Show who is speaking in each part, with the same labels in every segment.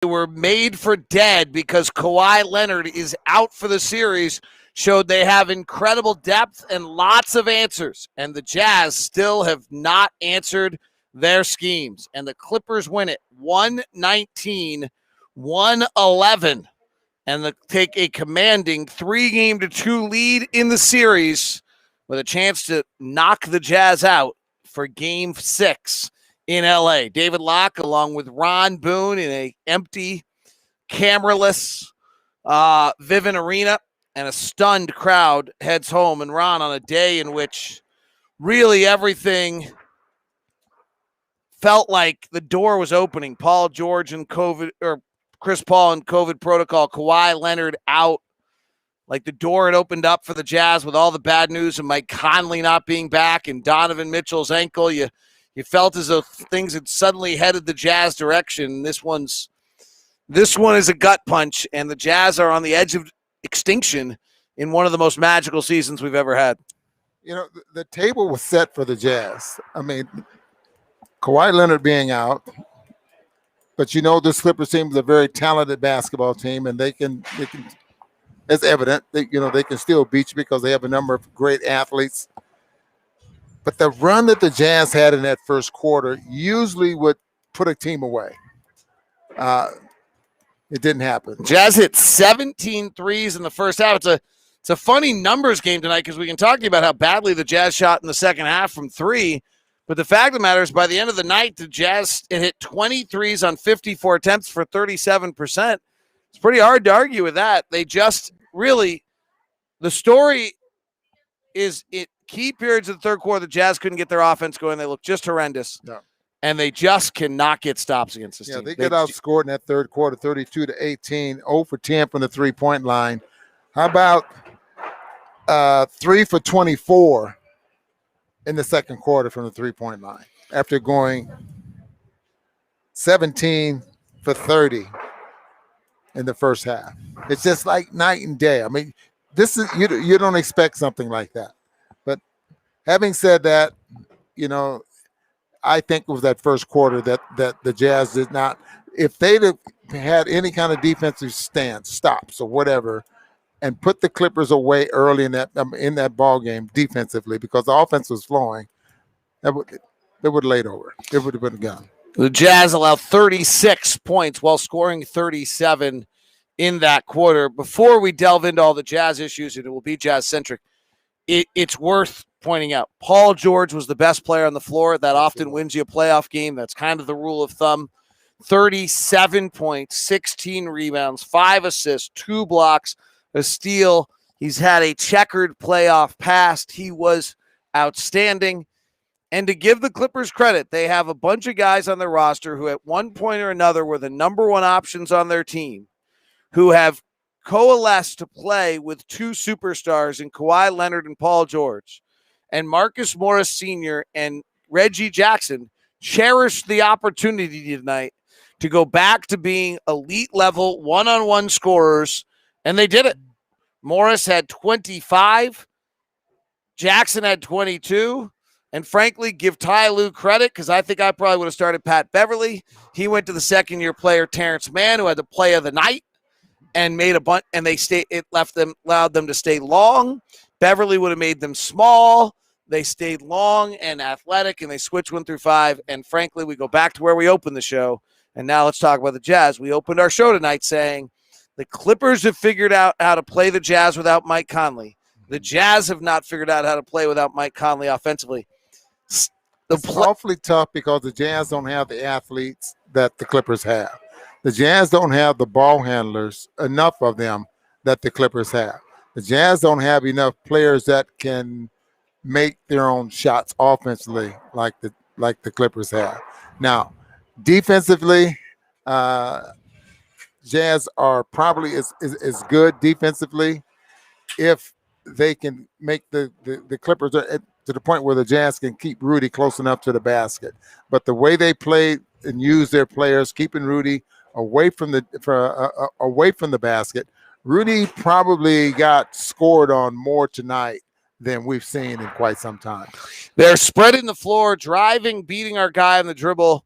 Speaker 1: were made for dead because Kawhi Leonard is out for the series, showed they have incredible depth and lots of answers. And the Jazz still have not answered their schemes. And the Clippers win it 119-111. And they take a commanding 3-2 lead in the series with a chance to knock the Jazz out for Game 6 in LA. David Locke, along with Ron Boone, in a empty, cameraless Vivint Arena, and a stunned crowd heads home. And Ron, on a day in which really everything felt like the door was opening. Paul George and COVID, or Chris Paul and COVID protocol, Kawhi Leonard out. Like the door had opened up for the Jazz with all the bad news of Mike Conley not being back and Donovan Mitchell's ankle. You felt as though things had suddenly headed the Jazz direction. This one is a gut punch, and the Jazz are on the edge of extinction in one of the most magical seasons we've ever had.
Speaker 2: You know, the table was set for the Jazz. I mean, Kawhi Leonard being out, but you know this Clippers team is a very talented basketball team, and they can. It's evident that they can still beat you because they have a number of great athletes. But the run that the Jazz had in that first quarter usually would put a team away. It didn't happen.
Speaker 1: Jazz hit 17 threes in the first half. It's a funny numbers game tonight because we can talk to you about how badly the Jazz shot in the second half from three. But the fact of the matter is, by the end of the night, the Jazz hit 20 threes on 54 attempts for 37%. It's pretty hard to argue with that. They just really, the story is key periods of the third quarter, the Jazz couldn't get their offense going. They looked just horrendous.
Speaker 2: No.
Speaker 1: And they just cannot get stops against this team.
Speaker 2: They get outscored in that third quarter, 32-18, 0 for 10 from the three-point line. How about 3 for 24 in the second quarter from the three-point line after going 17 for 30 in the first half? It's just like night and day. I mean, this is you don't expect something like that. But having said that, I think it was that first quarter that the Jazz did not. If they'd have had any kind of defensive stance, stops or whatever, and put the Clippers away early in that ball game defensively, because the offense was flowing, they would have laid over. It would have been a gun.
Speaker 1: The Jazz allowed 36 points while scoring 37 in that quarter. Before we delve into all the Jazz issues, and it will be Jazz-centric, it's worth pointing out Paul George was the best player on the floor. That often wins you a playoff game. That's kind of the rule of thumb. 37 points, 16 rebounds, 5 assists, 2 blocks, a steal. He's had a checkered playoff past. He was outstanding. And to give the Clippers credit, they have a bunch of guys on their roster who at one point or another were the number one options on their team, who have coalesced to play with 2 superstars in Kawhi Leonard and Paul George. And Marcus Morris Sr. and Reggie Jackson cherished the opportunity tonight to go back to being elite level one-on-one scorers, and they did it. Morris had 25. Jackson had 22. And frankly, give Ty Lue credit, because I think I probably would have started Pat Beverly. He went to the second-year player Terrence Mann, who had the play of the night, and made a bunch. And allowed them to stay long. Beverly would have made them small. They stayed long and athletic, and they switched 1 through 5. And frankly, we go back to where we opened the show. And now let's talk about the Jazz. We opened our show tonight saying the Clippers have figured out how to play the Jazz without Mike Conley. The Jazz have not figured out how to play without Mike Conley offensively.
Speaker 2: It's awfully tough because the Jazz don't have the athletes that the Clippers have. The Jazz don't have the ball handlers, enough of them, that the Clippers have. The Jazz don't have enough players that can make their own shots offensively like the Clippers have. Now, defensively, Jazz are probably as good defensively if they can make the Clippers to the point where the Jazz can keep Rudy close enough to the basket. But the way they play and use their players, keeping Rudy away from the basket, Rudy probably got scored on more tonight than we've seen in quite some time.
Speaker 1: They're spreading the floor, driving, beating our guy on the dribble.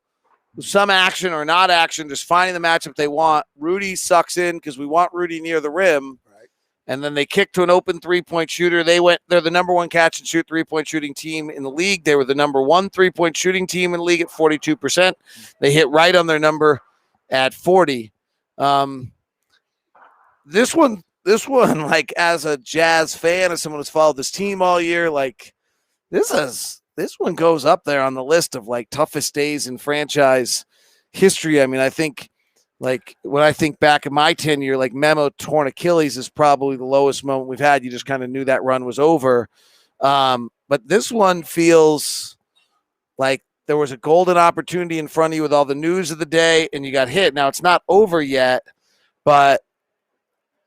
Speaker 1: some action or not action, just finding the matchup they want. Rudy sucks in because we want Rudy near the rim.
Speaker 2: Right.
Speaker 1: And then they kick to an open three-point shooter. They're the number one catch and shoot three-point shooting team in the league. They were the number one three-point shooting team in the league at 42%. They hit right on their number at 40. This one, like as a Jazz fan, as someone who's followed this team all year, like this one goes up there on the list of like toughest days in franchise history. I mean, I think like when I think back in my tenure, like Memo torn Achilles is probably the lowest moment we've had. You just kind of knew that run was over. But this one feels like there was a golden opportunity in front of you with all the news of the day and you got hit. Now it's not over yet, but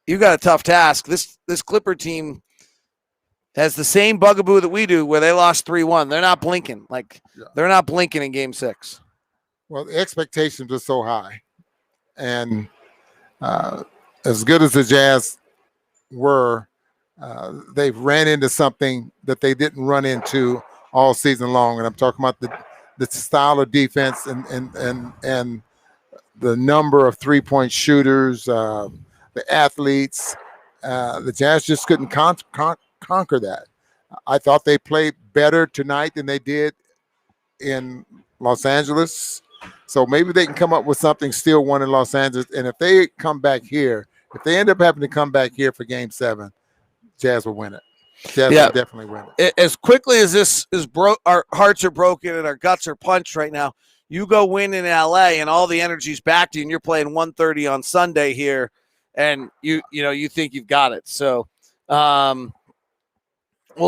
Speaker 1: you got a tough task. This Clipper team has the same bugaboo that we do where they lost 3-1. They're not blinking. They're not blinking in game 6.
Speaker 2: Well, the expectations are so high. And as good as the Jazz were, they've ran into something that they didn't run into all season long. And I'm talking about the style of defense and the number of three-point shooters, the athletes. The Jazz just couldn't conquer that. I thought they played better tonight than they did in Los Angeles. So maybe they can come up with something still won in Los Angeles. And if they come back here, if they end up having to come back here for game 7, Jazz will win it. Jazz will definitely win it.
Speaker 1: As quickly as this is our hearts are broken and our guts are punched right now. You go win in LA and all the energy's back to you and you're playing 1:30 on Sunday here and you think you've got it. So we'll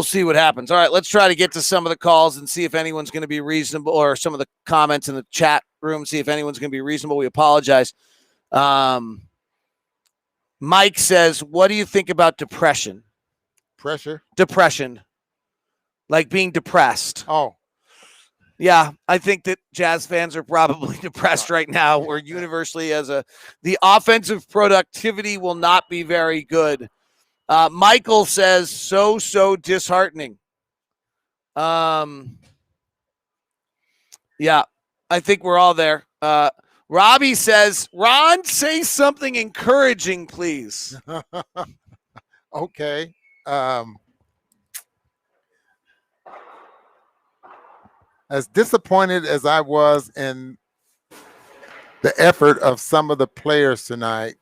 Speaker 1: see what happens. All right, let's try to get to some of the calls and see if anyone's going to be reasonable, or some of the comments in the chat room, see if anyone's going to be reasonable. We apologize. Mike says, what do you think about depression? Depression. Like being depressed.
Speaker 2: Oh.
Speaker 1: Yeah, I think that Jazz fans are probably depressed right now. We're universally the offensive productivity will not be very good. Michael says, so disheartening. Yeah, I think we're all there. Robbie says, Ron, say something encouraging, please.
Speaker 2: Okay. As disappointed as I was in the effort of some of the players tonight,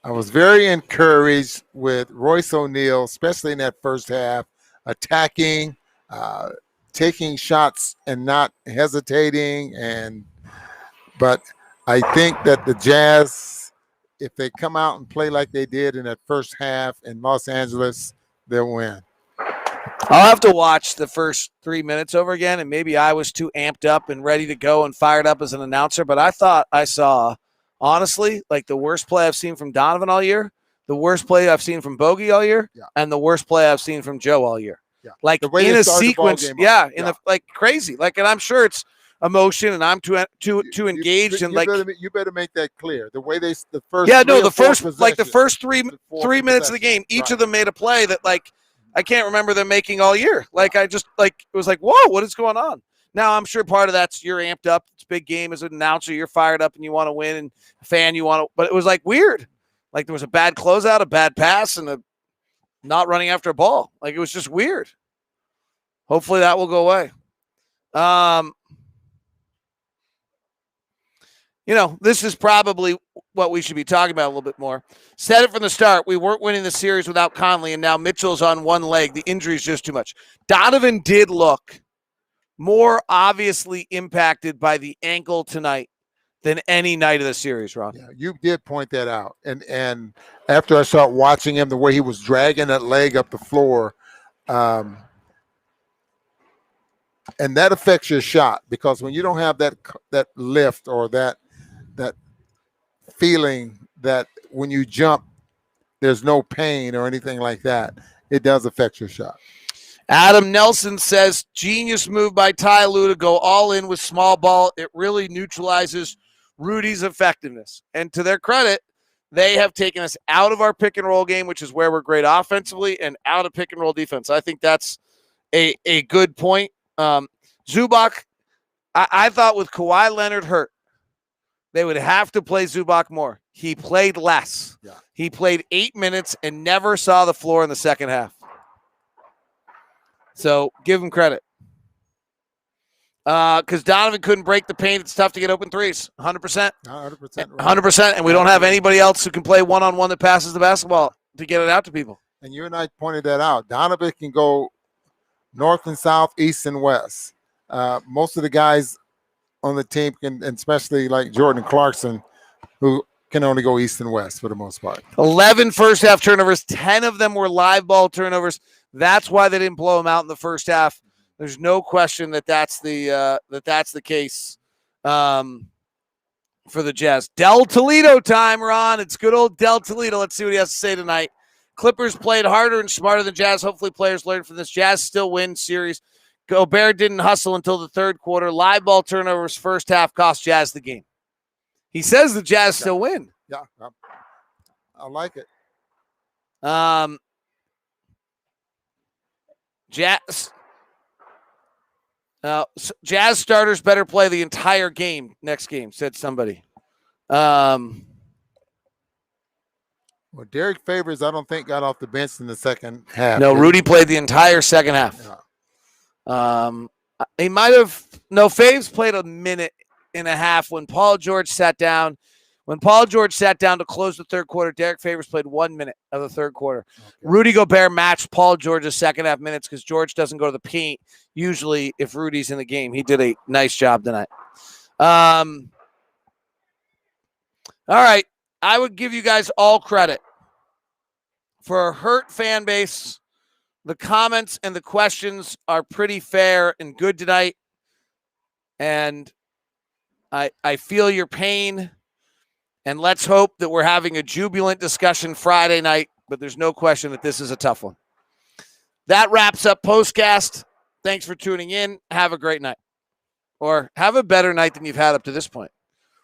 Speaker 2: I was very encouraged with Royce O'Neal, especially in that first half, attacking, taking shots and not hesitating. But I think that the Jazz, if they come out and play like they did in that first half in Los Angeles, they'll win.
Speaker 1: I'll have to watch the first 3 minutes over again, and maybe I was too amped up and ready to go and fired up as an announcer, but I thought I saw, honestly, like the worst play I've seen from Donovan all year, the worst play I've seen from Bogey all year, and the worst play I've seen from Joe all year.
Speaker 2: Yeah.
Speaker 1: Like in a sequence, like crazy. Like, and I'm sure it's emotion, and I'm too engaged, and
Speaker 2: you better make that clear. The way the first three minutes of the game, each of them made a play that like I can't remember them making all year. Like I just like it was like, whoa, what is going on? Now I'm sure part of that's you're amped up. It's a big game as an announcer, you're fired up and you want to win, and a fan you want to. But it was like weird. Like there was a bad closeout, a bad pass, and a not running after a ball. Like it was just weird. Hopefully that will go away. This is probably what we should be talking about a little bit more. Said it from the start. We weren't winning the series without Conley, and now Mitchell's on one leg. The injury is just too much. Donovan did look more obviously impacted by the ankle tonight than any night of the series, Ron. Yeah, you did point that out. And after I started watching him, the way he was dragging that leg up the floor, and that affects your shot, because when you don't have that lift or that feeling that when you jump, there's no pain or anything like that, it does affect your shot.
Speaker 1: Adam Nelson says, genius move by Ty Lue to go all in with small ball. It really neutralizes Rudy's effectiveness. And to their credit, they have taken us out of our pick and roll game, which is where we're great offensively, and out of pick and roll defense. I think that's a good point. Zubac, I thought with Kawhi Leonard hurt, They would have to play Zubac more. He played less.
Speaker 2: Yeah.
Speaker 1: He played 8 minutes and never saw the floor in the second half. So give him credit. Because Donovan couldn't break the paint. It's tough to get open threes. 100%.
Speaker 2: 100%.
Speaker 1: 100%. And we don't have anybody else who can play one-on-one that passes the basketball to get it out to people.
Speaker 2: And you and I pointed that out. Donovan can go north and south, east and west. Most of the guys on the team can, and especially like Jordan Clarkson, who can only go east and west for the most part.
Speaker 1: 11 first half turnovers. 10 of them were live ball turnovers. That's why they didn't blow him out in the first half. There's no question that's the case for the Jazz. Del Toledo time, Ron. It's good old Del Toledo. Let's see what he has to say tonight. Clippers played harder and smarter than Jazz. Hopefully players learn from this. Jazz still win series. Gobert didn't hustle until the third quarter. Live ball turnovers first half cost Jazz the game. He says the Jazz still win.
Speaker 2: Yeah, I like it.
Speaker 1: Jazz starters better play the entire game next game, said somebody.
Speaker 2: Well, Derek Favors, I don't think got off the bench in the second half.
Speaker 1: No, Rudy played the entire second half.
Speaker 2: Yeah.
Speaker 1: He might have. No, Faves played a minute and a half when Paul George sat down. When Paul George sat down to close the third quarter, Derek Favors played 1 minute of the third quarter. Okay. Rudy Gobert matched Paul George's second half minutes because George doesn't go to the paint usually if Rudy's in the game. He did a nice job tonight. All right. I would give you guys all credit for a hurt fan base. The comments and the questions are pretty fair and good tonight. And I feel your pain. And let's hope that we're having a jubilant discussion Friday night, but there's no question that this is a tough one. That wraps up POSTCAST. Thanks for tuning in. Have a great night. Or have a better night than you've had up to this point.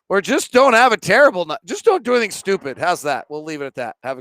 Speaker 1: Or just don't have a terrible night. Just don't do anything stupid. How's that? We'll leave it at that. Have a